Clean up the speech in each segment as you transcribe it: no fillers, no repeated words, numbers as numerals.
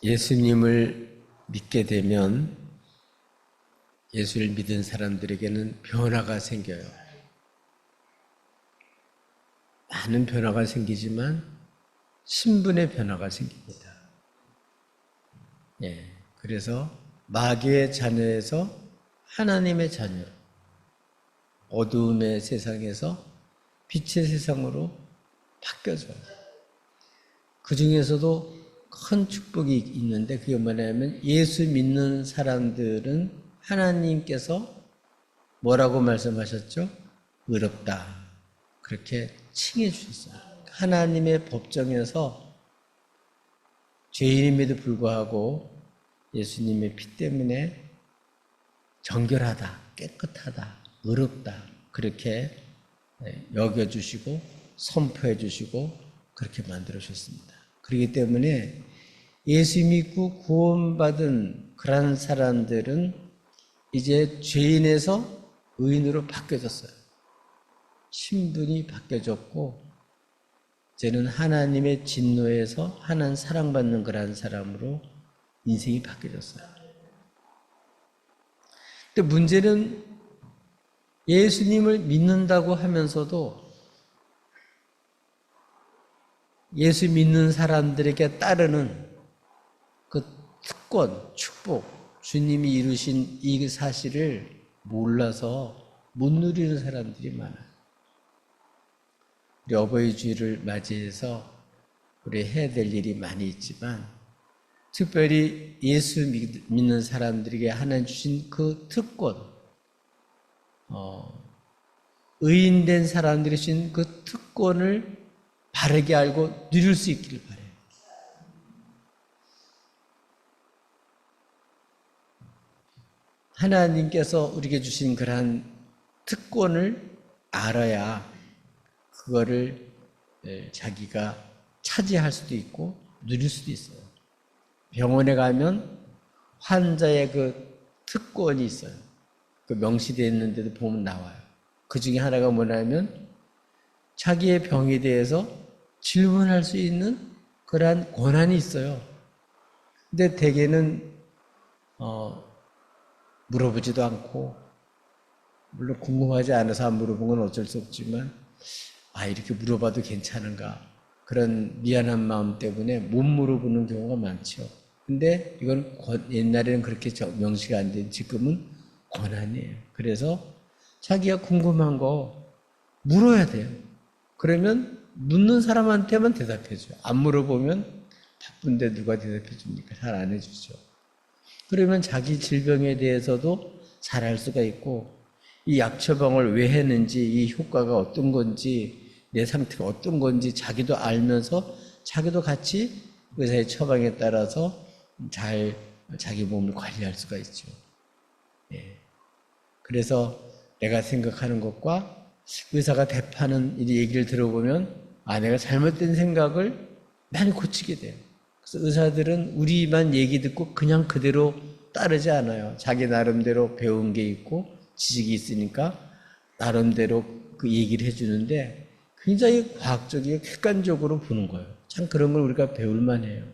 예수님을 믿게 되면 예수를 믿은 사람들에게는 변화가 생겨요. 많은 변화가 생기지만 신분의 변화가 생깁니다. 그래서 마귀의 자녀에서 하나님의 자녀, 어두움의 세상에서 빛의 세상으로 바뀌어져요. 그 중에서도 큰 축복이 있는데 그게 뭐냐면 예수 믿는 사람들은 하나님께서 뭐라고 말씀하셨죠? 의롭다. 그렇게 칭해 주셨어요. 하나님의 법정에서 죄인임에도 불구하고 예수님의 피 때문에 정결하다, 깨끗하다, 의롭다 그렇게 여겨주시고 선포해 주시고 그렇게 만들어 주셨습니다. 그렇기 때문에 예수 믿고 구원받은 그런 사람들은 이제 죄인에서 의인으로 바뀌어졌어요. 신분이 바뀌어졌고 이제는 하나님의 진노에서 하나님 사랑받는 그런 사람으로 인생이 바뀌어졌어요. 근데 문제는 예수님을 믿는다고 하면서도 예수 믿는 사람들에게 따르는 그 특권, 축복, 주님이 이루신 이 사실을 몰라서 못 누리는 사람들이 많아요. 우리 어버이 주일을 맞이해서 우리 해야 될 일이 많이 있지만 특별히 예수 믿는 사람들에게 하나님 주신 그 특권, 의인된 사람들이 주신 그 특권을 바르게 알고 누릴 수 있기를 바라요. 하나님께서 우리에게 주신 그러한 특권을 알아야 그거를 자기가 차지할 수도 있고 누릴 수도 있어요. 병원에 가면 환자의 그 특권이 있어요. 그 명시되어 있는데도 보면 나와요. 그 중에 하나가 뭐냐면 자기의 병에 대해서 질문할 수 있는 그러한 권한이 있어요. 근데 대개는 물어보지도 않고 물론 궁금하지 않아서 안 물어본 건 어쩔 수 없지만 이렇게 물어봐도 괜찮은가 그런 미안한 마음 때문에 못 물어보는 경우가 많죠. 근데 이건 옛날에는 그렇게 명시가 안 된 지금은 권한이에요. 그래서 자기가 궁금한 거 물어야 돼요. 그러면 묻는 사람한테만 대답해줘요. 안 물어보면 바쁜데 누가 대답해 줍니까? 잘 안 해주죠. 그러면 자기 질병에 대해서도 잘 알 수가 있고 이 약 처방을 왜 했는지 이 효과가 어떤 건지 내 상태가 어떤 건지 자기도 알면서 자기도 같이 의사의 처방에 따라서 잘 자기 몸을 관리할 수가 있죠. 그래서 내가 생각하는 것과 의사가 대파하는 이 얘기를 들어보면 내가 잘못된 생각을 많이 고치게 돼요. 그래서 의사들은 우리만 얘기 듣고 그냥 그대로 따르지 않아요. 자기 나름대로 배운 게 있고 지식이 있으니까 나름대로 그 얘기를 해주는데 굉장히 과학적이고 객관적으로 보는 거예요. 참 그런 걸 우리가 배울 만해요.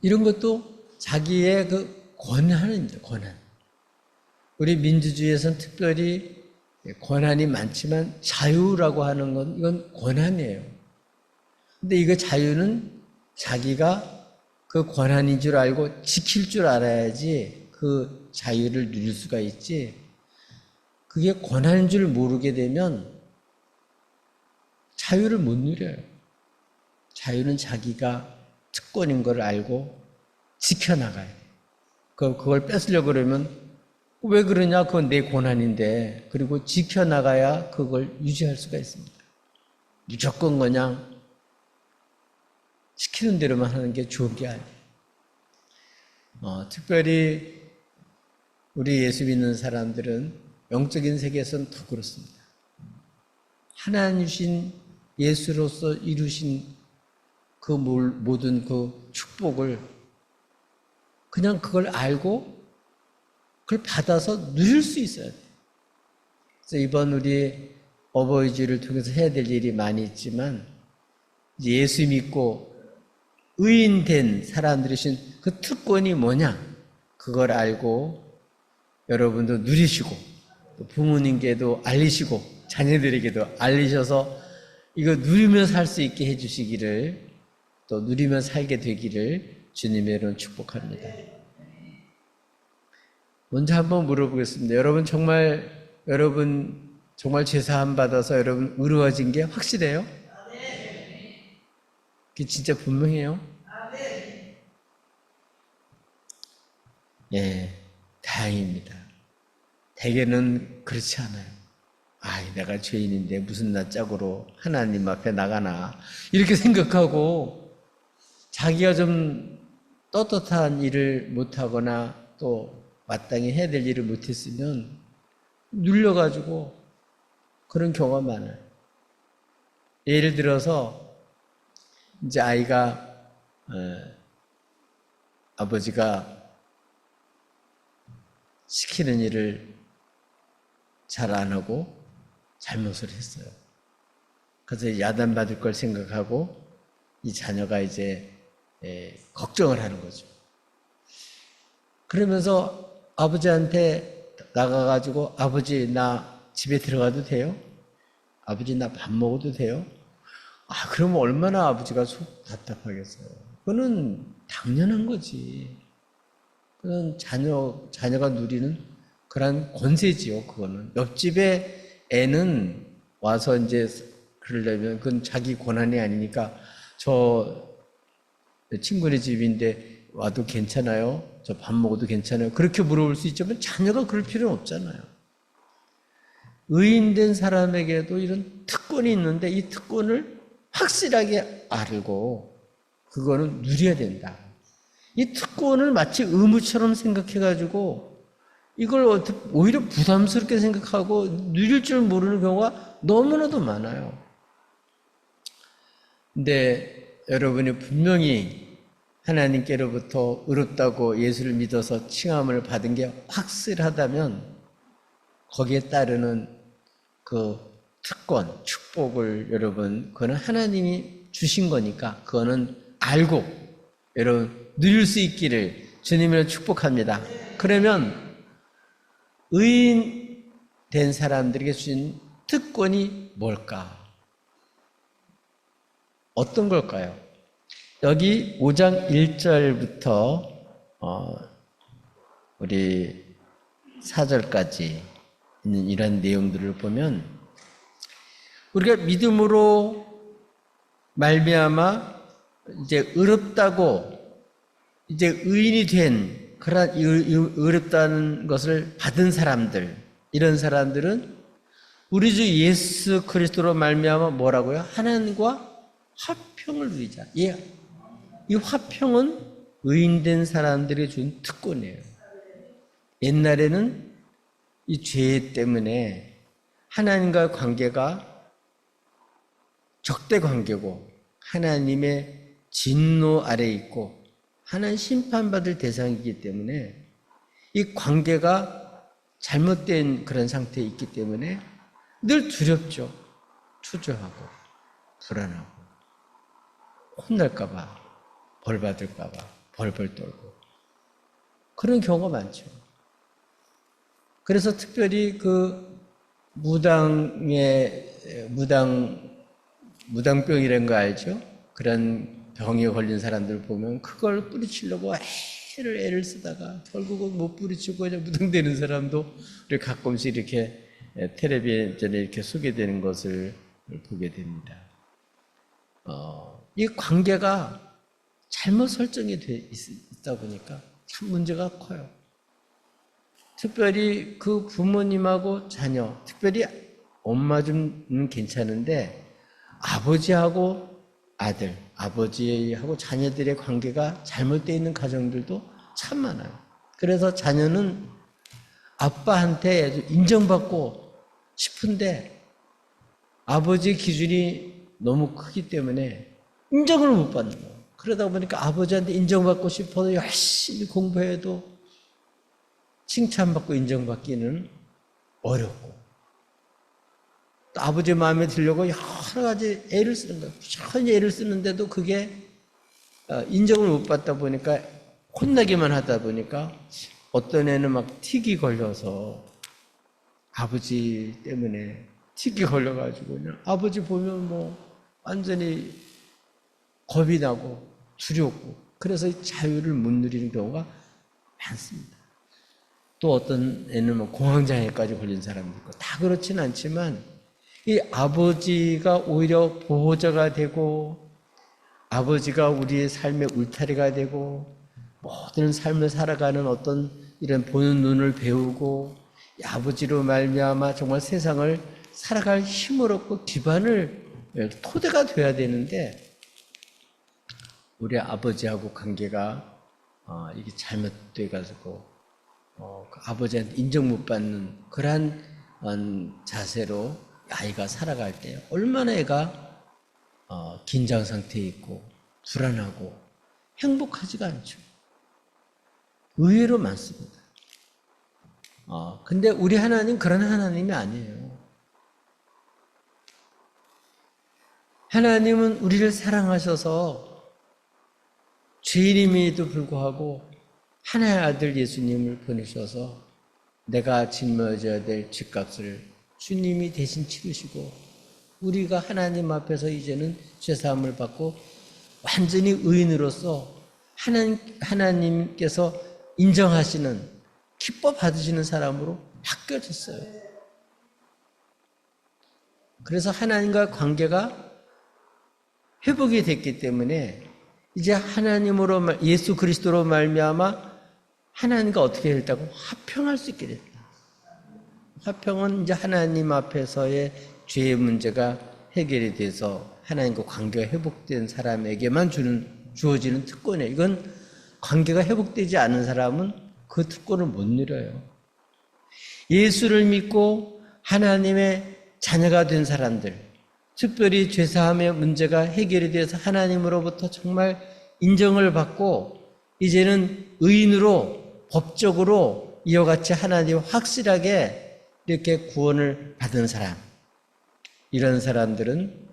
이런 것도 자기의 그 권한입니다. 권한. 우리 민주주의에서는 특별히 권한이 많지만 자유라고 하는 건 이건 권한이에요. 근데 이거 자유는 자기가 그 권한인 줄 알고 지킬 줄 알아야지 그 자유를 누릴 수가 있지. 그게 권한인 줄 모르게 되면 자유를 못 누려요. 자유는 자기가 특권인 걸 알고 지켜나가야 돼요. 그걸 뺏으려고 그러면 왜 그러냐? 그건 내 권한인데. 그리고 지켜나가야 그걸 유지할 수가 있습니다. 무조건 그냥 시키는 대로만 하는 게 좋은 게 아니에요. 특별히 우리 예수 믿는 사람들은 영적인 세계에서는 더 그렇습니다. 하나님 주신 예수로서 이루신 그 모든 그 축복을 그냥 그걸 알고 그걸 받아서 누릴 수 있어야 돼요. 그래서 이번 우리 어버이 주일을 통해서 해야 될 일이 많이 있지만 이제 예수 믿고 의인된 사람들이 주신 그 특권이 뭐냐? 그걸 알고 여러분도 누리시고 또 부모님께도 알리시고 자녀들에게도 알리셔서 이거 누리며 살 수 있게 해주시기를, 또 누리며 살게 되기를 주님의 이름으로 축복합니다. 먼저 한번 물어보겠습니다. 여러분 정말 죄사함 받아서 여러분 의로워진 게 확실해요? 그게 진짜 분명해요? 예, 다행입니다. 대개는 그렇지 않아요. 내가 죄인인데 무슨 나 짝으로 하나님 앞에 나가나 이렇게 생각하고 자기가 좀 떳떳한 일을 못하거나 또 마땅히 해야 될 일을 못했으면 눌려가지고 그런 경우가 많아요. 예를 들어서 이제 아이가 아버지가 시키는 일을 잘 안 하고 잘못을 했어요. 그래서 야단받을 걸 생각하고 이 자녀가 이제 걱정을 하는 거죠. 그러면서 아버지한테 나가가지고 아버지 나 집에 들어가도 돼요? 아버지 나 밥 먹어도 돼요? 그러면 얼마나 아버지가 속 답답하겠어요. 그거는 당연한 거지. 그건 자녀가 누리는 그런 권세지요, 그거는. 옆집에 애는 와서 이제 그러려면 그건 자기 권한이 아니니까 저 친구네 집인데 와도 괜찮아요? 저 밥 먹어도 괜찮아요? 그렇게 물어볼 수 있지만 자녀가 그럴 필요는 없잖아요. 의인된 사람에게도 이런 특권이 있는데 이 특권을 확실하게 알고 그거는 누려야 된다. 이 특권을 마치 의무처럼 생각해가지고 이걸 오히려 부담스럽게 생각하고 누릴 줄 모르는 경우가 너무나도 많아요. 근데 여러분이 분명히 하나님께로부터 의롭다고 예수를 믿어서 칭함을 받은 게 확실하다면 거기에 따르는 그 특권, 축복을 여러분, 그거는 하나님이 주신 거니까 그거는 알고 여러분 누릴 수 있기를 주님을 축복합니다. 그러면 의인 된 사람들에게 주신 특권이 뭘까? 어떤 걸까요? 여기 5장 1절부터 우리 4절까지 있는 이런 내용들을 보면 우리가 믿음으로 말미암아 이제 의롭다고 이제 의인이 된 그런 의롭다는 것을 받은 사람들, 이런 사람들은 우리 주 예수 그리스도로 말미암아 뭐라고요? 하나님과 화평을 누리자. 이 화평은 의인된 사람들이 준 특권이에요. 옛날에는 이 죄 때문에 하나님과의 관계가 적대 관계고 하나님의 진노 아래에 있고 하나님 심판받을 대상이기 때문에 이 관계가 잘못된 그런 상태에 있기 때문에 늘 두렵죠. 초조하고 불안하고 혼날까봐 벌받을까봐 벌벌 떨고 그런 경우가 많죠. 그래서 특별히 그 무당병이라는 거 알죠? 그런 병에 걸린 사람들 보면 그걸 뿌리치려고 애를 쓰다가 결국은 못 뿌리치고 그냥 무당되는 사람도 우리 가끔씩 이렇게 텔레비전에 이렇게 소개되는 것을 보게 됩니다. 이 관계가 잘못 설정이 돼 있다 보니까 참 문제가 커요. 특별히 그 부모님하고 자녀, 특별히 엄마 좀 괜찮은데 아버지하고 아들, 아버지하고 자녀들의 관계가 잘못되어 있는 가정들도 참 많아요. 그래서 자녀는 아빠한테 인정받고 싶은데 아버지의 기준이 너무 크기 때문에 인정을 못 받는 거예요. 그러다 보니까 아버지한테 인정받고 싶어도 열심히 공부해도 칭찬받고 인정받기는 어렵고 또 아버지 마음에 들려고 여러 가지 애를 쓰는 거예요. 부지런히 애를 쓰는데도 그게 인정을 못 받다 보니까 혼나기만 하다 보니까 어떤 애는 막 틱이 걸려서 아버지 때문에 틱이 걸려가지고 그냥 아버지 보면 뭐 완전히 겁이 나고 두렵고 그래서 자유를 못 누리는 경우가 많습니다. 또 어떤 애는 뭐 공황장애까지 걸린 사람도 있고 다 그렇지는 않지만 이 아버지가 오히려 보호자가 되고 아버지가 우리의 삶의 울타리가 되고 모든 삶을 살아가는 어떤 이런 보는 눈을 배우고 이 아버지로 말미암아 정말 세상을 살아갈 힘을 얻고 기반을 토대가 돼야 되는데 우리 아버지하고 관계가 이게 잘못돼 가지고 그 아버지한테 인정 못 받는 그러한 자세로 아이가 살아갈 때 얼마나 애가 긴장 상태에 있고 불안하고 행복하지가 않죠. 의외로 많습니다. 근데 우리 하나님 그런 하나님이 아니에요. 하나님은 우리를 사랑하셔서 죄인임에도 불구하고 하나의 아들 예수님을 보내셔서 내가 짊어져야 될 죄값을 주님이 대신 치르시고 우리가 하나님 앞에서 이제는 죄사함을 받고 완전히 의인으로서 하나님께서 인정하시는 기뻐 받으시는 사람으로 바뀌어졌어요. 그래서 하나님과 관계가 회복이 됐기 때문에 이제 하나님으로 예수 그리스도로 말미암아 하나님과 어떻게 됐다고 화평할 수 있게 됐다. 화평은 이제 하나님 앞에서의 죄의 문제가 해결이 돼서 하나님과 관계가 회복된 사람에게만 주어지는 특권이에요. 이건 관계가 회복되지 않은 사람은 그 특권을 못 누려요. 예수를 믿고 하나님의 자녀가 된 사람들, 특별히 죄사함의 문제가 해결이 돼서 하나님으로부터 정말 인정을 받고 이제는 의인으로 법적으로 이와 같이 하나님 확실하게 이렇게 구원을 받은 사람, 이런 사람들은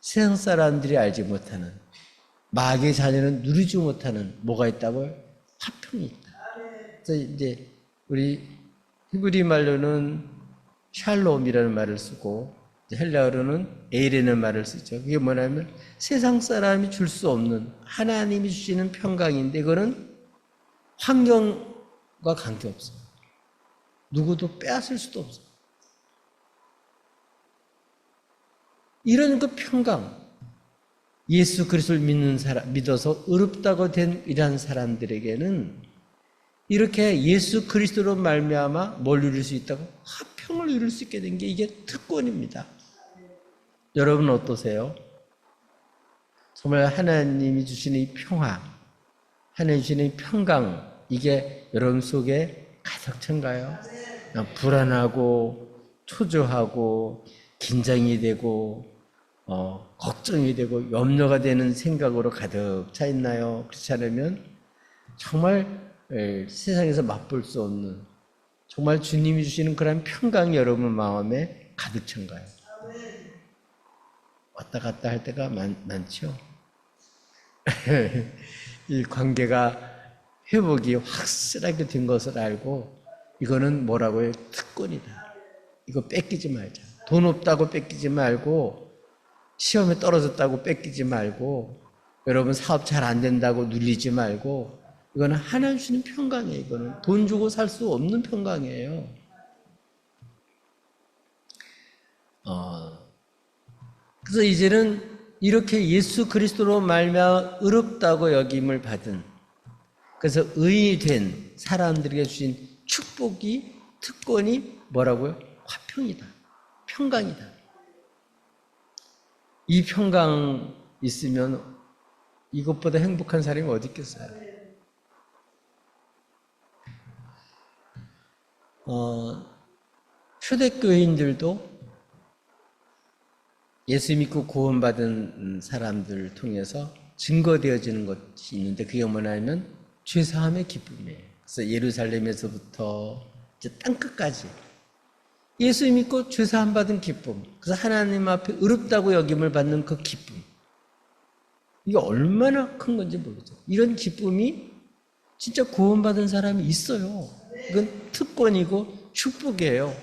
세상 사람들이 알지 못하는 마귀의 자녀는 누리지 못하는 뭐가 있다고요? 화평이 있다. 그래서 이제 우리 히브리 말로는 샬롬이라는 말을 쓰고 헬라어로는 에이레는 말을 쓰죠. 그게 뭐냐면 세상 사람이 줄 수 없는 하나님이 주시는 평강인데 이거는 환경과 관계없어요. 누구도 빼앗을 수도 없어요. 이런 그 평강, 예수 그리스도를 믿는 사람, 믿어서 의롭다고 된 이러한 사람들에게는 이렇게 예수 그리스도로 말미암아 뭘 누릴 수 있다고? 화평을 누릴 수 있게 된 게 이게 특권입니다. 여러분 어떠세요? 정말 하나님이 주시는 이 평화, 하나님이 주시는 이 평강, 이게 여러분 속에 가득 찬가요? 불안하고 초조하고 긴장이 되고 걱정이 되고 염려가 되는 생각으로 가득 차 있나요? 그렇지 않으면 정말 세상에서 맛볼 수 없는 정말 주님이 주시는 그런 평강이 여러분 마음에 가득 찬가요? 왔다 갔다 할 때가 많죠. 이 관계가 회복이 확실하게 된 것을 알고 이거는 뭐라고요? 특권이다. 이거 뺏기지 말자. 돈 없다고 뺏기지 말고 시험에 떨어졌다고 뺏기지 말고 여러분 사업 잘 안 된다고 눌리지 말고 이거는 하나님 주시는 평강이에요. 이거는 돈 주고 살 수 없는 평강이에요. 그래서 이제는 이렇게 예수 그리스도로 말미암아 의롭다고 여김을 받은 그래서 의인이 된 사람들에게 주신 축복이 특권이 뭐라고요? 화평이다. 평강이다. 이 평강 있으면 이것보다 행복한 사람이 어디 있겠어요? 초대교인들도 예수 믿고 구원받은 사람들을 통해서 증거되어지는 것이 있는데 그게 뭐냐면 죄사함의 기쁨이에요. 그래서 예루살렘에서부터 이제 땅끝까지 예수 믿고 죄사함 받은 기쁨, 그래서 하나님 앞에 의롭다고 여김을 받는 그 기쁨, 이게 얼마나 큰 건지 모르죠. 이런 기쁨이 진짜 구원받은 사람이 있어요. 이건 특권이고 축복이에요.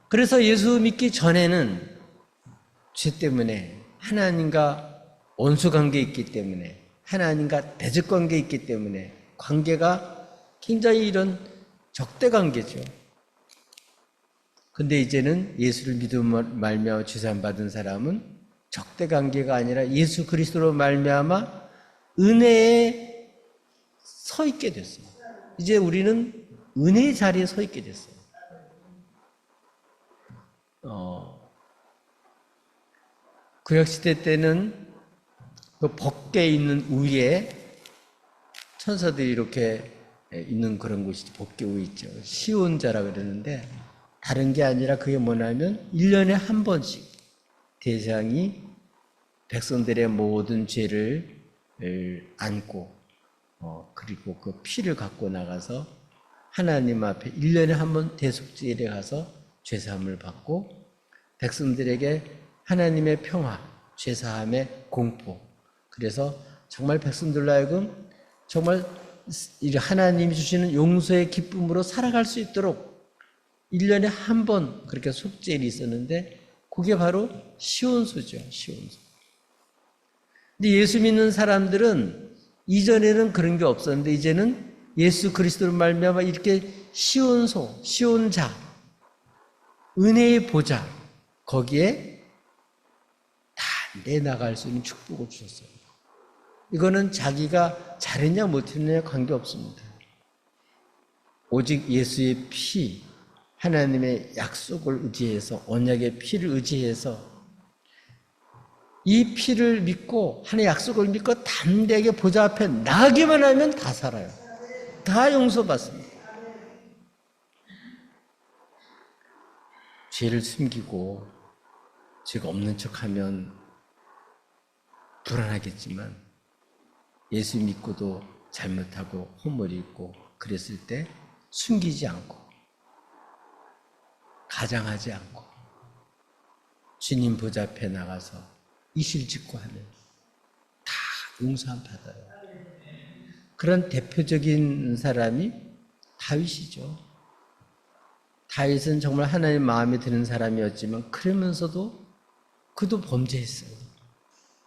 그래서 예수 믿기 전에는 죄 때문에 하나님과 원수 관계에 있기 때문에 하나님과 대적 관계에 있기 때문에 관계가 굉장히 이런 적대 관계죠. 근데 이제는 예수를 믿음으로 말미암아 죄사함 받은 사람은 적대 관계가 아니라 예수 그리스도로 말미암아 은혜에 서 있게 됐어요. 이제 우리는 은혜의 자리에 서 있게 됐어요. 구약시대 때는 그 법궤 있는 위에 천사들이 이렇게 있는 그런 곳이 법궤 위에 있죠. 시온자라 그러는데 다른 게 아니라 그게 뭐냐면 1년에 한 번씩 대장이 백성들의 모든 죄를 안고 그리고 그 피를 갖고 나가서 하나님 앞에 1년에 한 번 대속제일에 가서 죄사함을 받고 백성들에게 하나님의 평화, 죄사함의 공포, 그래서 정말 백성들로 하여금 정말 하나님이 주시는 용서의 기쁨으로 살아갈 수 있도록 1년에 한 번 그렇게 속죄일이 있었는데 그게 바로 시온수죠. 시온수. 근데 예수 믿는 사람들은 이전에는 그런 게 없었는데 이제는 예수 그리스도로 말미암아 이렇게 시온소, 시온자, 은혜의 보좌 거기에 다 내나갈 수 있는 축복을 주셨어요. 이거는 자기가 잘했냐 못했느냐 관계없습니다. 오직 예수의 피, 하나님의 약속을 의지해서 언약의 피를 의지해서 이 피를 믿고 하나님의 약속을 믿고 담대하게 보좌 앞에 나가기만 하면 다 살아요. 다 용서받습니다. 죄를 숨기고 죄가 없는 척하면 불안하겠지만 예수 믿고도 잘못하고 헛물이 있고 그랬을 때 숨기지 않고 가장하지 않고 주님 보좌 앞에 나가서 이실직고 하면 다 용서함 받아요. 그런 대표적인 사람이 다윗이죠. 다윗은 정말 하나님 마음에 드는 사람이었지만 그러면서도 그도 범죄했어요.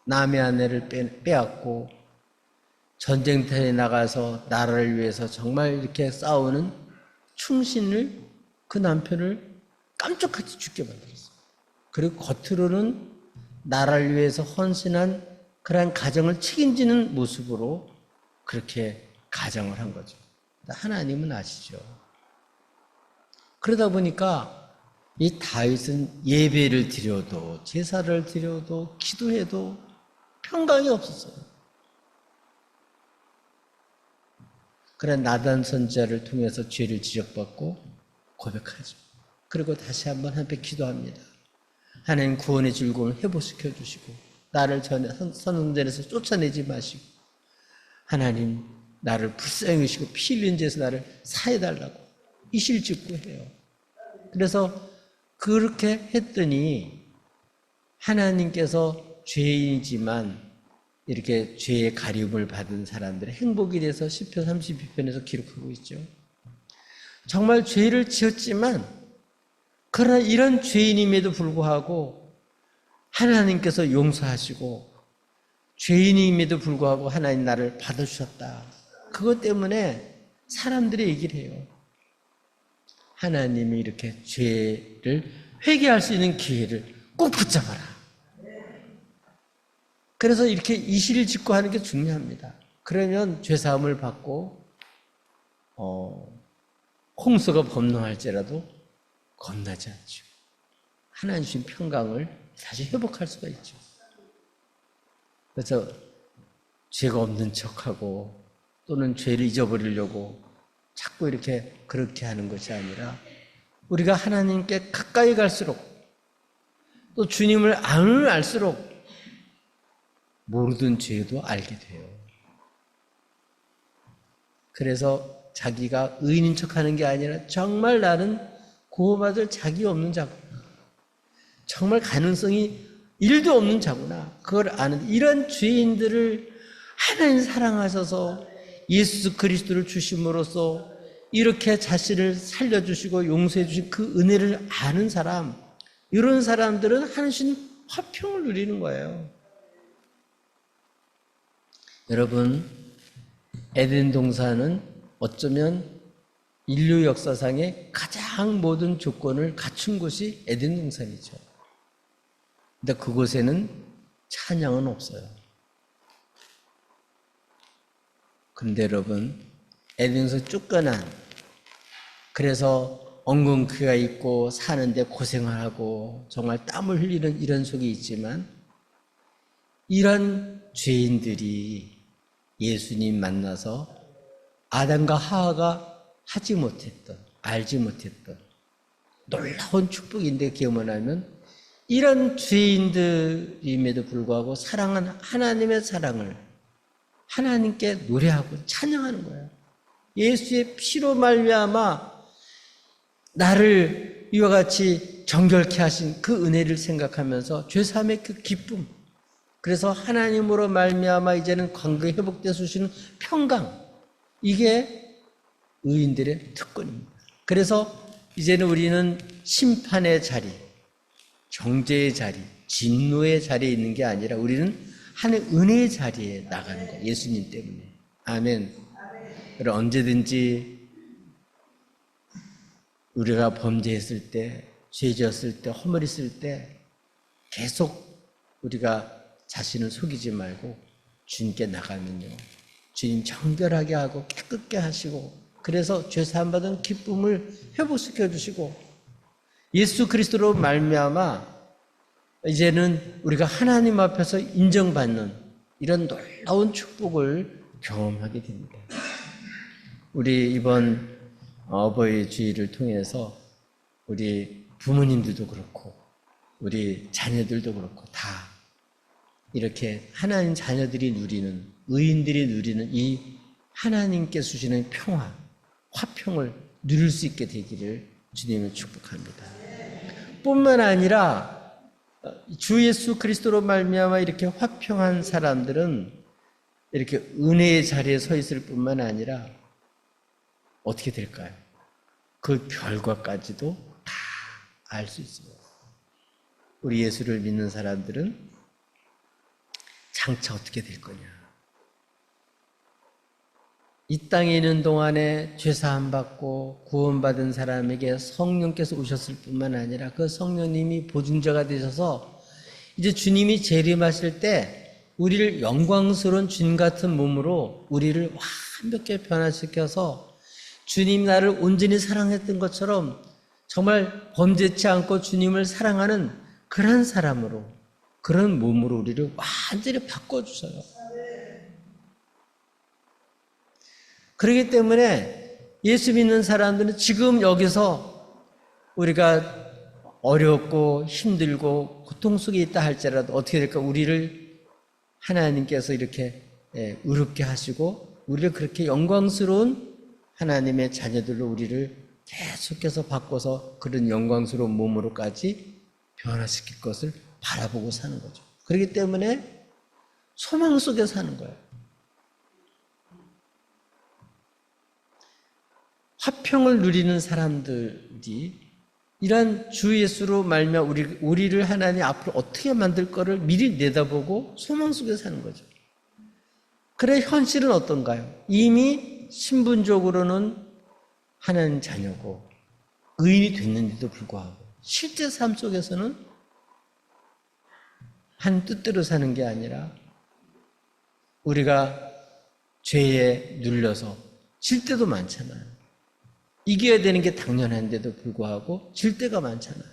남의 아내를 빼앗고 전쟁터에 나가서 나라를 위해서 정말 이렇게 싸우는 충신을 그 남편을 깜짝같이 죽게 만들었어요. 그리고 겉으로는 나라를 위해서 헌신한 그러한 가정을 책임지는 모습으로 그렇게 가정을 한 거죠. 하나님은 아시죠. 그러다 보니까 이 다윗은 예배를 드려도 제사를 드려도 기도해도 평강이 없었어요. 그러나 나단 선지자를 통해서 죄를 지적받고 고백하죠. 그리고 다시 한번 하나님께 기도합니다. 하나님 구원의 즐거움을 회복시켜 주시고 나를 선원전에서 쫓아내지 마시고 하나님 나를 불쌍히 여기시고 피 흘린 죄에서 나를 사해달라고 이실직고해요. 그래서 그렇게 했더니 하나님께서 죄인이지만 이렇게 죄의 가림을 받은 사람들의 행복이 돼서 시편 32편에서 기록하고 있죠. 정말 죄를 지었지만 그러나 이런 죄인임에도 불구하고 하나님께서 용서하시고 죄인임에도 불구하고 하나님 나를 받아주셨다. 그것 때문에 사람들이 얘기를 해요. 하나님이 이렇게 죄를 회개할 수 있는 기회를 꼭 붙잡아라. 그래서 이렇게 이실직고 하는 게 중요합니다. 그러면 죄사함을 받고 홍수가 범람할지라도 겁나지 않죠. 하나님 주신 평강을 다시 회복할 수가 있죠. 그래서 죄가 없는 척하고 또는 죄를 잊어버리려고 자꾸 이렇게 그렇게 하는 것이 아니라 우리가 하나님께 가까이 갈수록 또 주님을 알수록 모르던 죄도 알게 돼요. 그래서 자기가 의인인 척하는 게 아니라 정말 나는 구원받을 자기 없는 자구나. 정말 가능성이 1도 없는 자구나. 그걸 아는 이런 죄인들을 하나님 사랑하셔서 예수 그리스도를 주심으로써 이렇게 자신을 살려주시고 용서해 주신 그 은혜를 아는 사람, 이런 사람들은 하나님 화평을 누리는 거예요. 여러분, 에덴 동산은 어쩌면 인류 역사상의 가장 모든 조건을 갖춘 곳이 에덴 동산이죠. 근데 그곳에는 찬양은 없어요. 그런데 여러분, 에덴에서 쫓겨난, 그래서 엉겅퀴가 있고 사는데 고생을 하고 정말 땀을 흘리는 이런 속이 있지만, 이런 죄인들이 예수님 만나서 아담과 하와가 하지 못했던, 알지 못했던 놀라운 축복인데, 그게 뭐냐면 이런 죄인들임에도 불구하고 사랑한 하나님의 사랑을 하나님께 노래하고 찬양하는 거예요. 예수의 피로 말미암아 나를 이와 같이 정결케 하신 그 은혜를 생각하면서 죄사함의 그 기쁨, 그래서 하나님으로 말미암아 이제는 관계 회복되어 주시는 평강, 이게 의인들의 특권입니다. 그래서 이제는 우리는 심판의 자리, 정죄의 자리, 진노의 자리에 있는 게 아니라 우리는 하나님의 은혜의 자리에 나가는 거예요. 예수님 때문에. 아멘. 그리고 언제든지 우리가 범죄했을 때, 죄지었을 때, 허물했을 때 계속 우리가 자신을 속이지 말고 주님께 나가면요, 주님 정결하게 하고 깨끗게 하시고, 그래서 죄사함 받은 기쁨을 회복시켜 주시고, 예수 그리스도로 말미암아 이제는 우리가 하나님 앞에서 인정받는 이런 놀라운 축복을 경험하게 됩니다. 우리 이번 어버이 주일을 통해서 우리 부모님들도 그렇고 우리 자녀들도 그렇고 다 이렇게 하나님 자녀들이 누리는, 의인들이 누리는 이 하나님께 주시는 평화, 화평을 누릴 수 있게 되기를 주님을 축복합니다. 뿐만 아니라 주 예수 그리스도로 말미암아 이렇게 화평한 사람들은 이렇게 은혜의 자리에 서 있을 뿐만 아니라 어떻게 될까요? 그 결과까지도 다 알 수 있어요. 우리 예수를 믿는 사람들은 장차 어떻게 될 거냐? 이 땅에 있는 동안에 죄사함 받고 구원받은 사람에게 성령께서 오셨을 뿐만 아니라 그 성령님이 보증자가 되셔서 이제 주님이 재림하실 때 우리를 영광스러운 주님 같은 몸으로 우리를 완벽하게 변화시켜서 주님 나를 온전히 사랑했던 것처럼 정말 범죄치 않고 주님을 사랑하는 그런 사람으로, 그런 몸으로 우리를 완전히 바꿔주셔요. 그렇기 때문에 예수 믿는 사람들은 지금 여기서 우리가 어렵고 힘들고 고통 속에 있다 할지라도 어떻게 될까? 우리를 하나님께서 이렇게 의롭게 하시고 우리를 그렇게 영광스러운 하나님의 자녀들로 우리를 계속해서 바꿔서 그런 영광스러운 몸으로까지 변화시킬 것을 바라보고 사는 거죠. 그렇기 때문에 소망 속에 사는 거예요. 화평을 누리는 사람들이 이러한 주 예수로 말미암아 우리를 하나님 앞으로 어떻게 만들 거를 미리 내다보고 소망 속에 사는 거죠. 그래 현실은 어떤가요? 이미 신분적으로는 하나님 자녀고 의인이 됐는데도 불구하고 실제 삶 속에서는 한 뜻대로 사는 게 아니라 우리가 죄에 눌려서 질 때도 많잖아요. 이겨야 되는 게 당연한데도 불구하고 질 때가 많잖아요.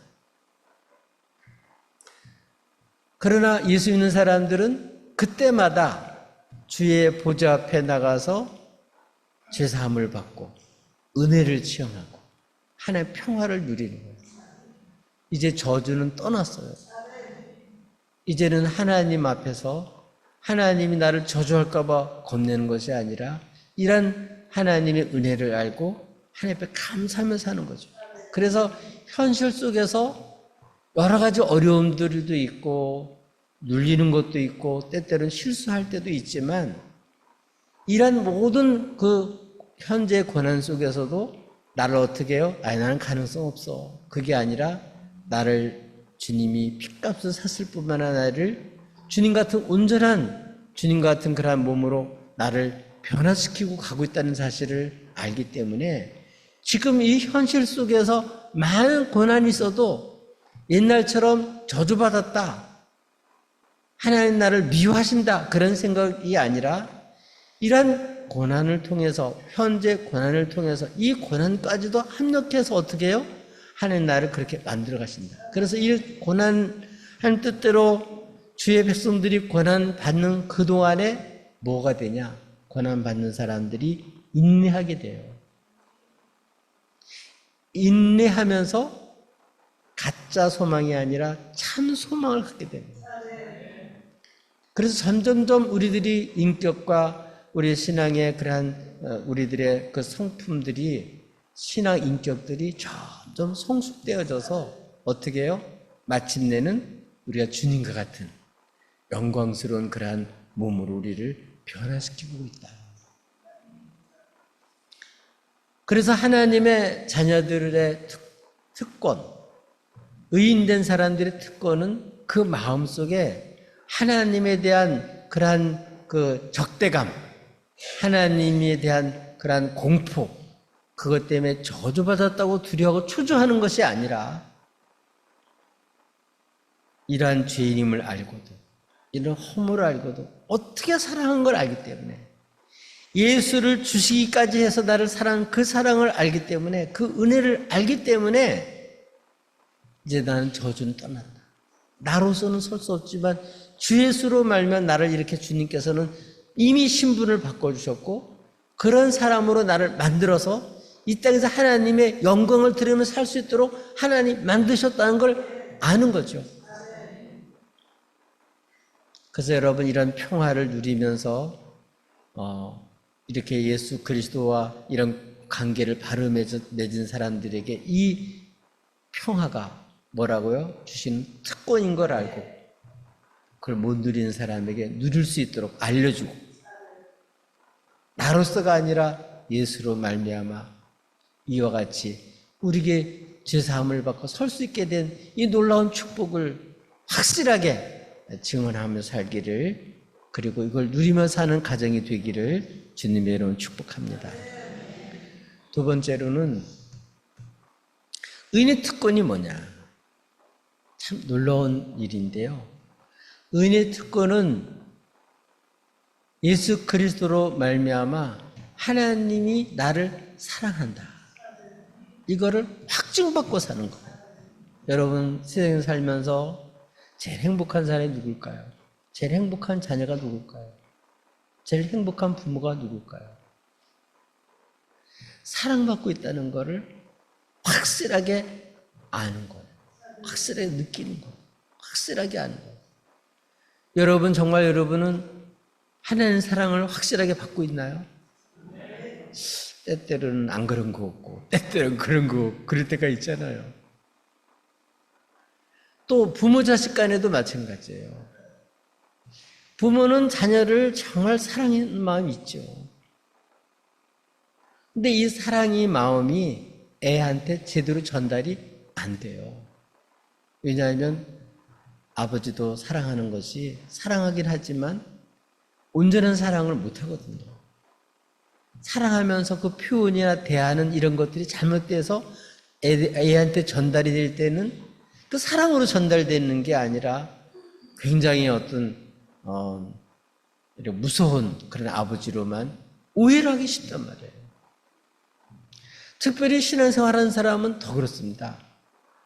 그러나 예수 믿는 사람들은 그때마다 주의 보좌 앞에 나가서 죄사함을 받고 은혜를 체험하고 하나님의 평화를 누리는 거예요. 이제 저주는 떠났어요. 이제는 하나님 앞에서 하나님이 나를 저주할까 봐 겁내는 것이 아니라 이런 하나님의 은혜를 알고 하나님 앞에 감사하며 사는 거죠. 그래서 현실 속에서 여러 가지 어려움들도 있고 눌리는 것도 있고 때때로는 실수할 때도 있지만 이런 모든 그 현재 고난 속에서도 나를 어떻게 해요? 아니, 나는 가능성 없어. 그게 아니라 나를 주님이 핏값을 샀을 뿐만 아니라 나를 주님 같은 온전한 주님 같은 그러한 몸으로 나를 변화시키고 가고 있다는 사실을 알기 때문에 지금 이 현실 속에서 많은 고난이 있어도 옛날처럼 저주받았다, 하나님 나를 미워하신다 그런 생각이 아니라 이러한 고난을 통해서 현재 고난을 통해서 이 고난까지도 합력해서 어떻게 해요? 하나님 나를 그렇게 만들어 가신다. 그래서 이 고난 한 뜻대로 주의 백성들이 고난 받는 그동안에 뭐가 되냐? 고난 받는 사람들이 인내하게 돼요. 인내하면서 가짜 소망이 아니라 참 소망을 갖게 됩니다. 그래서 점점점 우리들이 인격과 우리 신앙의 그러한 우리들의 그 성품들이 신앙 인격들이 점점 성숙되어져서 어떻게 해요? 마침내는 우리가 주님과 같은 영광스러운 그러한 몸으로 우리를 변화시키고 있다. 그래서 하나님의 자녀들의 특권, 의인된 사람들의 특권은 그 마음속에 하나님에 대한 그러한 그 적대감, 하나님에 대한 그러한 공포, 그것 때문에 저주받았다고 두려워하고 초조하는 것이 아니라 이러한 죄인임을 알고도 이런 허물을 알고도 어떻게 사랑한 걸 알기 때문에 예수를 주시기까지 해서 나를 사랑한 그 사랑을 알기 때문에 그 은혜를 알기 때문에 이제 나는 저주는 떠난다. 나로서는 설 수 없지만 주 예수로 말면 나를 이렇게 주님께서는 이미 신분을 바꿔주셨고 그런 사람으로 나를 만들어서 이 땅에서 하나님의 영광을 들으며 살 수 있도록 하나님 만드셨다는 걸 아는 거죠. 그래서 여러분 이런 평화를 누리면서 이렇게 예수 그리스도와 이런 관계를 바로 맺은 사람들에게 이 평화가 뭐라고요? 주신 특권인 걸 알고 그걸 못 누리는 사람에게 누릴 수 있도록 알려주고 나로서가 아니라 예수로 말미암아 이와 같이 우리에게 죄사함을 받고 설 수 있게 된 이 놀라운 축복을 확실하게 증언하며 살기를 그리고 이걸 누리며 사는 가정이 되기를 주님의 이름으로 축복합니다. 두 번째로는 은혜 특권이 뭐냐? 참 놀라운 일인데요. 은혜 특권은 예수 그리스도로 말미암아 하나님이 나를 사랑한다. 이거를 확증받고 사는 거예요. 여러분 세상에 살면서 제일 행복한 사람이 누굴까요? 제일 행복한 자녀가 누굴까요? 제일 행복한 부모가 누굴까요? 사랑받고 있다는 것을 확실하게 아는 거예요. 확실하게 느끼는 거예요. 확실하게 아는 거예요. 여러분 정말 여러분은 하나님의 사랑을 확실하게 받고 있나요? 때때로는 안 그런 거 없고 때때로는 그런 거 없고 그럴 때가 있잖아요. 또 부모 자식 간에도 마찬가지예요. 부모는 자녀를 정말 사랑하는 마음이 있죠. 근데 이 사랑의 마음이 애한테 제대로 전달이 안 돼요. 왜냐하면 아버지도 사랑하는 것이 사랑하긴 하지만 온전한 사랑을 못 하거든요. 사랑하면서 그 표현이나 대하는 이런 것들이 잘못돼서 애한테 전달이 될 때는 그 사랑으로 전달되는 게 아니라 굉장히 어떤 무서운 그런 아버지로만 오해를 하기 쉽단 말이에요. 특별히 신앙생활하는 사람은 더 그렇습니다.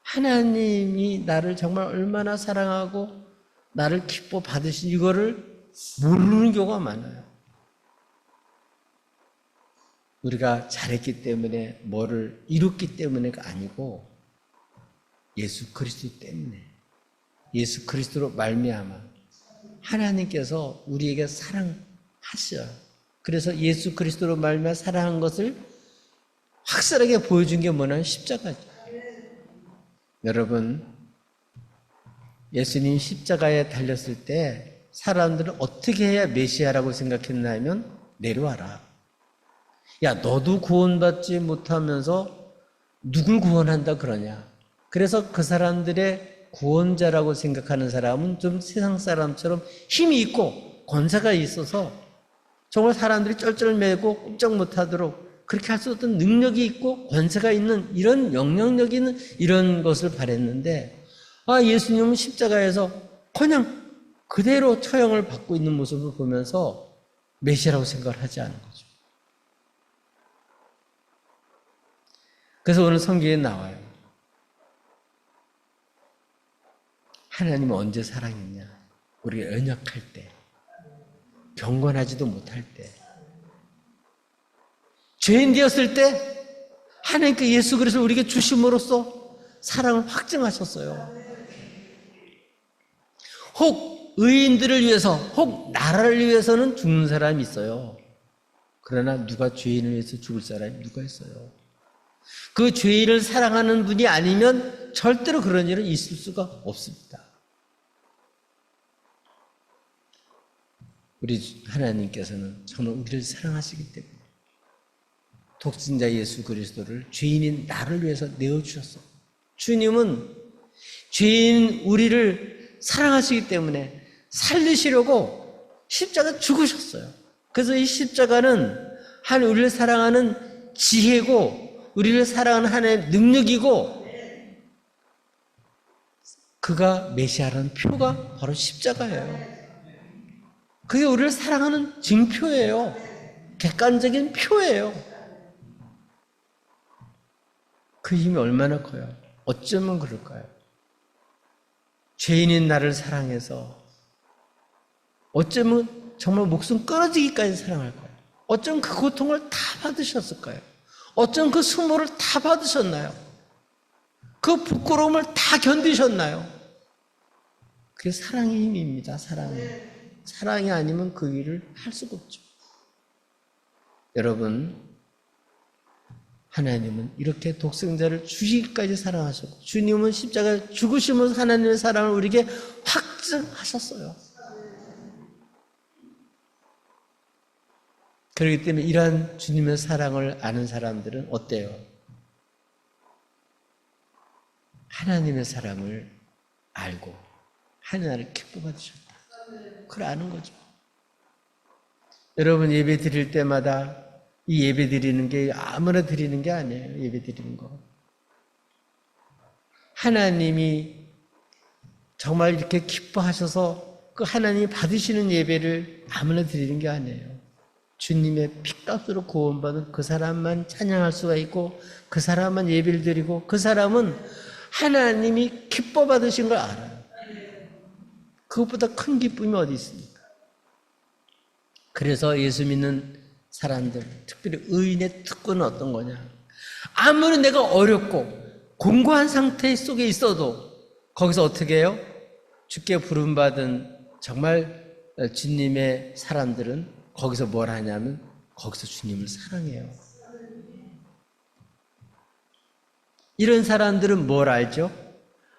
하나님이 나를 정말 얼마나 사랑하고 나를 기뻐 받으신 이거를 모르는 경우가 많아요. 우리가 잘했기 때문에 뭐를 이뤘기 때문에가 아니고 예수 그리스도 때문에 예수 그리스도로 말미암아 하나님께서 우리에게 사랑하셔요. 그래서 예수 그리스도로 말미암아 사랑한 것을 확실하게 보여준 게 뭐냐면 십자가죠. 여러분, 예수님 십자가에 달렸을 때 사람들은 어떻게 해야 메시아라고 생각했냐면 내려와라. 야, 너도 구원받지 못하면서 누굴 구원한다 그러냐. 그래서 그 사람들의 구원자라고 생각하는 사람은 좀 세상 사람처럼 힘이 있고 권세가 있어서 정말 사람들이 쩔쩔매고 꼼짝 못하도록 그렇게 할 수 없던 능력이 있고 권세가 있는 이런 영향력 있는 이런 것을 바랬는데, 예수님은 십자가에서 그냥 그대로 처형을 받고 있는 모습을 보면서 메시아라고 생각을 하지 않은 거죠. 그래서 오늘 성경에 나와요. 하나님은 언제 사랑했냐? 우리가 연약할 때, 경건하지도 못할 때, 죄인 되었을 때 하나님께 예수 그리스도를 우리에게 주심으로써 사랑을 확증하셨어요. 혹 의인들을 위해서, 혹 나라를 위해서는 죽는 사람이 있어요. 그러나 누가 죄인을 위해서 죽을 사람이 누가 있어요? 그 죄인을 사랑하는 분이 아니면 절대로 그런 일은 있을 수가 없습니다. 우리 하나님께서는 정말 우리를 사랑하시기 때문에 독생자 예수 그리스도를 죄인인 나를 위해서 내어주셨어요. 주님은 죄인 우리를 사랑하시기 때문에 살리시려고 십자가 죽으셨어요. 그래서 이 십자가는 우리를 사랑하는 지혜고 우리를 사랑하는 하나님의 능력이고 그가 메시아라는 표가 바로 십자가예요. 그게 우리를 사랑하는 증표예요. 객관적인 표예요. 그 힘이 얼마나 커요. 어쩌면 그럴까요? 죄인인 나를 사랑해서 어쩌면 정말 목숨 끊어지기까지 사랑할 거예요. 어쩌면 그 고통을 다 받으셨을까요? 어쩌면 그 수모를 다 받으셨나요? 그 부끄러움을 다 견디셨나요? 그게 사랑의 힘입니다. 사랑이 아니면 그 일을 할 수가 없죠. 여러분, 하나님은 이렇게 독생자를 주시기까지 사랑하셨고 주님은 십자가 죽으심으로 하나님의 사랑을 우리에게 확증하셨어요. 그렇기 때문에 이러한 주님의 사랑을 아는 사람들은 어때요? 하나님의 사랑을 알고 하나님을 기뻐 받으셨다. 그걸 아는 거죠. 여러분 예배 드릴 때마다 이 예배 드리는 게 아무나 드리는 게 아니에요. 예배 드리는 거. 하나님이 정말 이렇게 기뻐하셔서 그 하나님이 받으시는 예배를 아무나 드리는 게 아니에요. 주님의 피값으로 구원받은 그 사람만 찬양할 수가 있고 그 사람만 예배를 드리고 그 사람은 하나님이 기뻐 받으신 걸 알아요. 그것보다 큰 기쁨이 어디 있습니까? 그래서 예수 믿는 사람들, 특별히 의인의 특권은 어떤 거냐? 아무리 내가 어렵고 공고한 상태 속에 있어도 거기서 어떻게 해요? 주께 부름받은 정말 주님의 사람들은 거기서 뭘 하냐면 거기서 주님을 사랑해요. 이런 사람들은 뭘 알죠?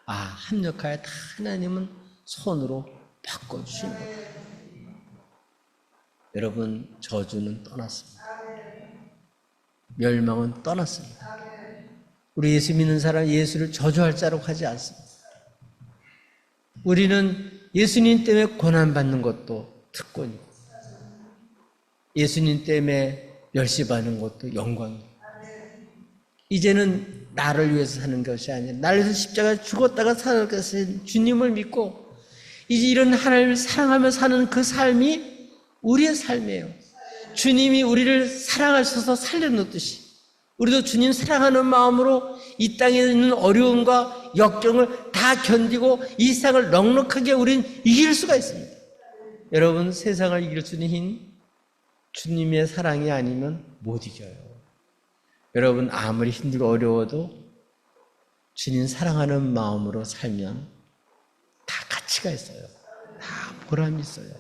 합력하여 다 하나님은 손으로 바꿔주시는 거예요. 여러분, 저주는 떠났습니다. 멸망은 떠났습니다. 우리 예수 믿는 사람 예수를 저주할 자라고 하지 않습니다. 우리는 예수님 때문에 고난받는 것도 특권이고 예수님 때문에 멸시받는 것도 영광이고 이제는 나를 위해서 사는 것이 아니라 나를 위해서 십자가에 죽었다가 사는 것은 주님을 믿고 이제 이런 하나님을 사랑하며 사는 그 삶이 우리의 삶이에요. 주님이 우리를 사랑하셔서 살려놓듯이 우리도 주님 사랑하는 마음으로 이 땅에 있는 어려움과 역경을 다 견디고 이 세상을 넉넉하게 우리는 이길 수가 있습니다. 여러분, 세상을 이길 수 있는 힘 주님의 사랑이 아니면 못 이겨요. 여러분, 아무리 힘들고 어려워도 주님 사랑하는 마음으로 살면 다 가치가 있어요. 다 보람이 있어요.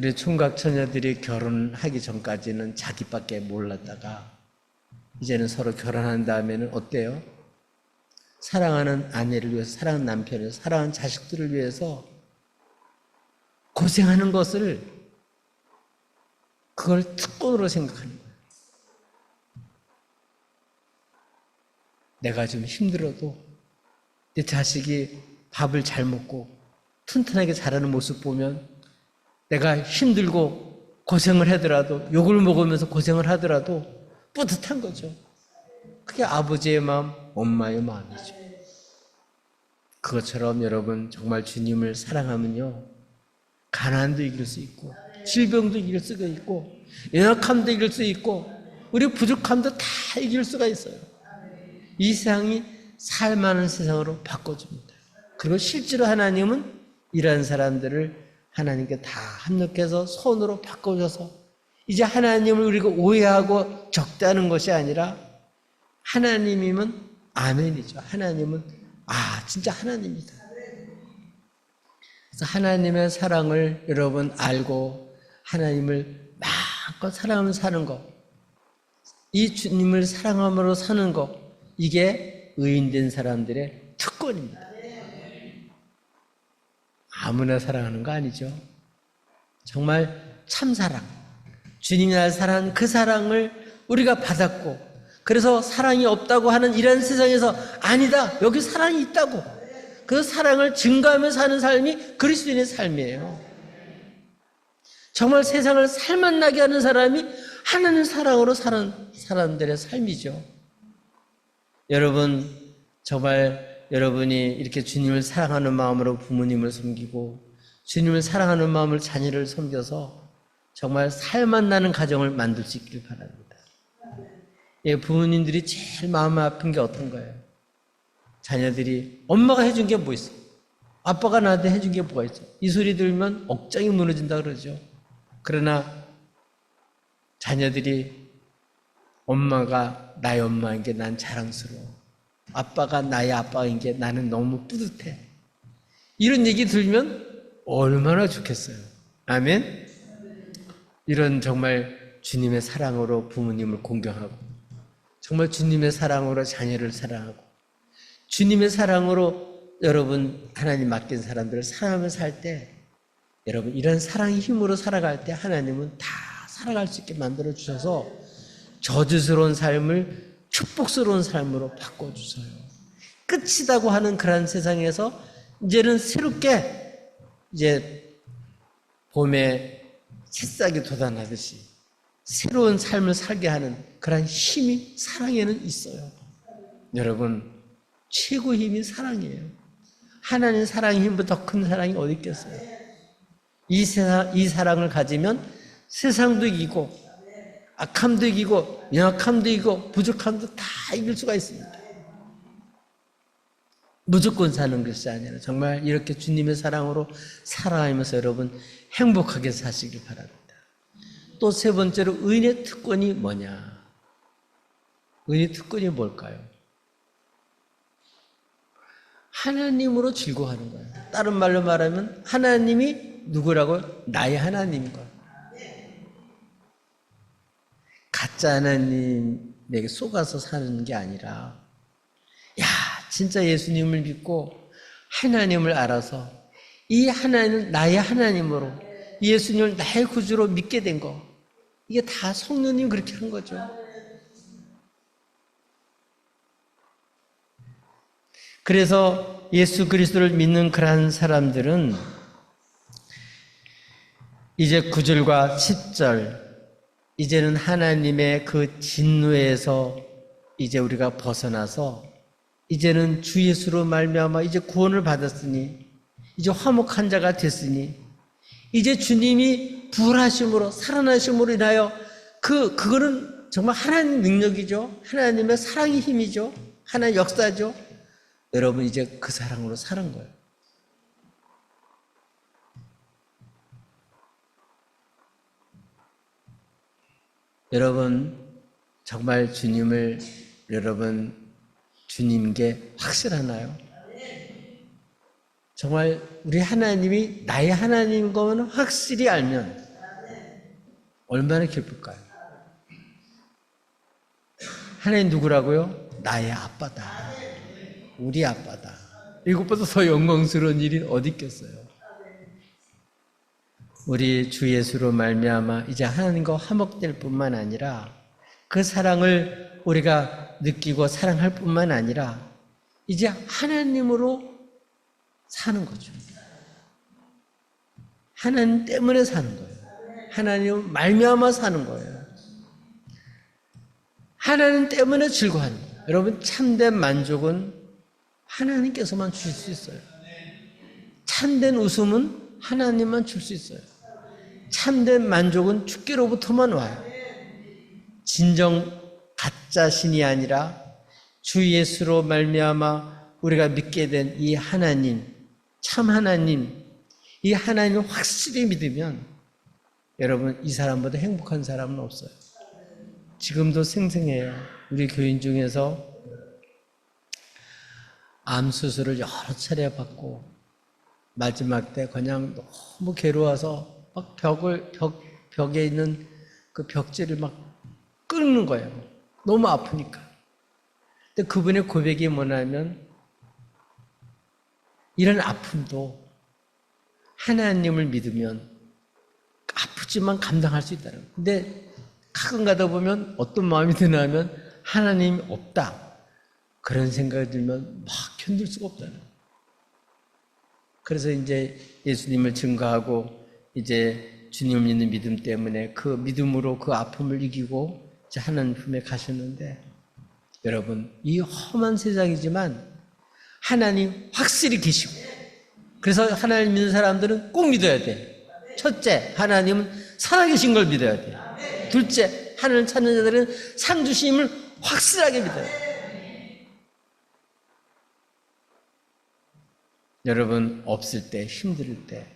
우리 총각 처녀들이 결혼하기 전까지는 자기밖에 몰랐다가 이제는 서로 결혼한 다음에는 어때요? 사랑하는 아내를 위해서, 사랑하는 남편을 위해서, 사랑하는 자식들을 위해서 고생하는 것을 그걸 특권으로 생각하는 거예요. 내가 좀 힘들어도 내 자식이 밥을 잘 먹고 튼튼하게 자라는 모습 보면 내가 힘들고 고생을 하더라도, 욕을 먹으면서 고생을 하더라도 뿌듯한 거죠. 그게 아버지의 마음, 엄마의 마음이죠. 그것처럼 여러분 정말 주님을 사랑하면요, 가난도 이길 수 있고 질병도 이길 수가 있고 연약함도 이길 수 있고 우리 부족함도 다 이길 수가 있어요. 이 세상이 살만한 세상으로 바꿔줍니다. 그리고 실제로 하나님은 이런 사람들을 하나님께 다 합력해서 손으로 바꿔줘서 이제 하나님을 우리가 오해하고 적대하는 것이 아니라 하나님이면 아멘이죠. 하나님은 진짜 하나님이다. 그래서 하나님의 사랑을 여러분 알고 하나님을 마음껏 사랑하며 사는 것, 이 주님을 사랑함으로 사는 것, 이게 의인된 사람들의 특권입니다. 아무나 사랑하는 거 아니죠. 정말 참사랑, 주님이 날 사랑한 그 사랑을 우리가 받았고, 그래서 사랑이 없다고 하는 이런 세상에서 아니다, 여기 사랑이 있다고, 그 사랑을 증거하며 사는 삶이 그리스도인의 삶이에요. 정말 세상을 살맛나게 하는 사람이 하나님 사랑으로 사는 사람들의 삶이죠. 여러분, 정말 여러분이 이렇게 주님을 사랑하는 마음으로 부모님을 섬기고 주님을 사랑하는 마음으로 자녀를 섬겨서 정말 살맛나는 가정을 만들 수 있길 바랍니다. 부모님들이 제일 마음 아픈 게 어떤 거예요? 자녀들이 엄마가 해준 게 뭐 있어? 아빠가 나한테 해준 게 뭐가 있어? 이 소리 들으면 억장이 무너진다 그러죠. 그러나 자녀들이 엄마가 나의 엄마인 게 난 자랑스러워, 아빠가 나의 아빠인 게 나는 너무 뿌듯해, 이런 얘기 들으면 얼마나 좋겠어요. 아멘. 이런 정말 주님의 사랑으로 부모님을 공경하고, 정말 주님의 사랑으로 자녀를 사랑하고, 주님의 사랑으로 여러분 하나님 맡긴 사람들을 사랑하며 살 때, 여러분 이런 사랑의 힘으로 살아갈 때 하나님은 다 살아갈 수 있게 만들어 주셔서 저주스러운 삶을 축복스러운 삶으로 바꿔주세요. 끝이다고 하는 그런 세상에서 이제는 새롭게 이제 봄에 새싹이 돋아나듯이 새로운 삶을 살게 하는 그런 힘이 사랑에는 있어요. 여러분, 최고 힘이 사랑이에요. 하나님 사랑의 힘보다 더 큰 사랑이 어디 있겠어요? 이 사랑을 가지면 세상도 이기고 악함도 이기고 연약함도 이기고 부족함도 다 이길 수가 있습니다. 무조건 사는 것이 아니라 정말 이렇게 주님의 사랑으로 살아가면서 여러분 행복하게 사시길 바랍니다. 또 세 번째로 의인의 특권이 뭐냐? 의인의 특권이 뭘까요? 하나님으로 즐거워하는 거예요. 다른 말로 말하면 하나님이 누구라고요? 나의 하나님인 거예요. 가짜 하나님에게 속아서 사는 게 아니라, 진짜 예수님을 믿고 하나님을 알아서 이 하나님은 나의 하나님으로, 예수님을 나의 구주로 믿게 된 거, 이게 다 성령님이 그렇게 한 거죠. 그래서 예수 그리스도를 믿는 그러한 사람들은 이제 9절과 10절, 이제는 하나님의 그 진노에서 이제 우리가 벗어나서 이제는 주 예수로 말미암아 이제 구원을 받았으니, 이제 화목한 자가 됐으니, 이제 주님이 부활하심으로 살아나심으로 인하여 그거는 정말 하나님 능력이죠. 하나님의 사랑의 힘이죠. 하나의 역사죠. 여러분 이제 그 사랑으로 사는 거예요. 여러분 정말 주님을 여러분 주님께 확실하나요? 정말 우리 하나님이 나의 하나님인 것만 확실히 알면, 얼마나 기쁠까요? 하나님 누구라고요? 나의 아빠다. 우리 아빠다. 이것보다 더 영광스러운 일이 어디 있겠어요? 우리 주 예수로 말미암아 이제 하나님과 화목될 뿐만 아니라 그 사랑을 우리가 느끼고 사랑할 뿐만 아니라 이제 하나님으로 사는 거죠. 하나님 때문에 사는 거예요. 하나님 말미암아 사는 거예요. 하나님 때문에 즐거워하는 거예요. 여러분, 참된 만족은 하나님께서만 주실 수 있어요. 참된 웃음은 하나님만 줄 수 있어요. 참된 만족은 주께로부터만 와요. 진정 가짜 신이 아니라 주 예수로 말미암아 우리가 믿게 된 이 하나님, 참 하나님, 이 하나님을 확실히 믿으면 여러분, 이 사람보다 행복한 사람은 없어요. 지금도 생생해요. 우리 교인 중에서 암 수술을 여러 차례 받고 마지막 때 그냥 너무 괴로워서 막 벽에 있는 그 벽지를 막 끊는 거예요. 너무 아프니까. 근데 그분의 고백이 뭐냐면 이런 아픔도 하나님을 믿으면 아프지만 감당할 수 있다는 거예요. 근데 가끔 가다 보면 어떤 마음이 드냐면 하나님이 없다. 그런 생각이 들면 막 견딜 수가 없다는 거예요. 그래서 이제 예수님을 증거하고 이제 주님을 믿는 믿음 때문에 그 믿음으로 그 아픔을 이기고 이제 하나님 품에 가셨는데 여러분, 이 험한 세상이지만 하나님 확실히 계시고 그래서 하나님 믿는 사람들은 꼭 믿어야 돼. 첫째, 하나님은 살아계신 걸 믿어야 돼. 둘째, 하나님 찾는 자들은 상 주심을 확실하게 믿어야 돼. 여러분, 없을 때, 힘들 때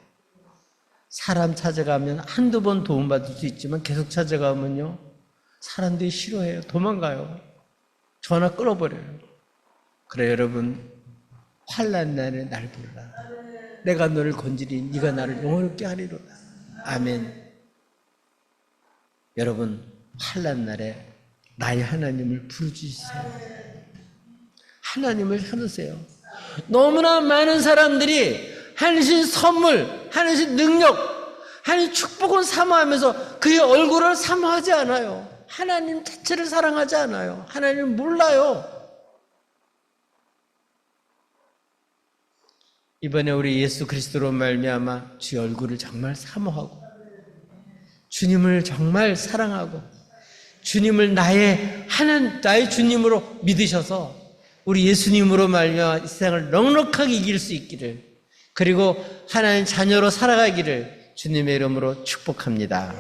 사람 찾아가면 한두 번 도움받을 수 있지만 계속 찾아가면요 사람들이 싫어해요. 도망가요. 전화 끊어버려요. 그래 여러분, 환난 날에 날 부르라. 내가 너를 건지리 네가 나를 영원롭게 하리로다. 아멘. 여러분, 환난 날에 나의 하나님을 부르주세요. 하나님을 찾으세요. 너무나 많은 사람들이 하나님 선물, 하나님 능력, 하나님 축복을 사모하면서 그의 얼굴을 사모하지 않아요. 하나님 자체를 사랑하지 않아요. 하나님을 몰라요. 이번에 우리 예수 그리스도로 말미암아 주의 얼굴을 정말 사모하고 주님을 정말 사랑하고 주님을 나의 주님으로 믿으셔서 우리 예수님으로 말미암아 이 세상을 넉넉하게 이길 수 있기를, 그리고 하나님 자녀로 살아가기를 주님의 이름으로 축복합니다.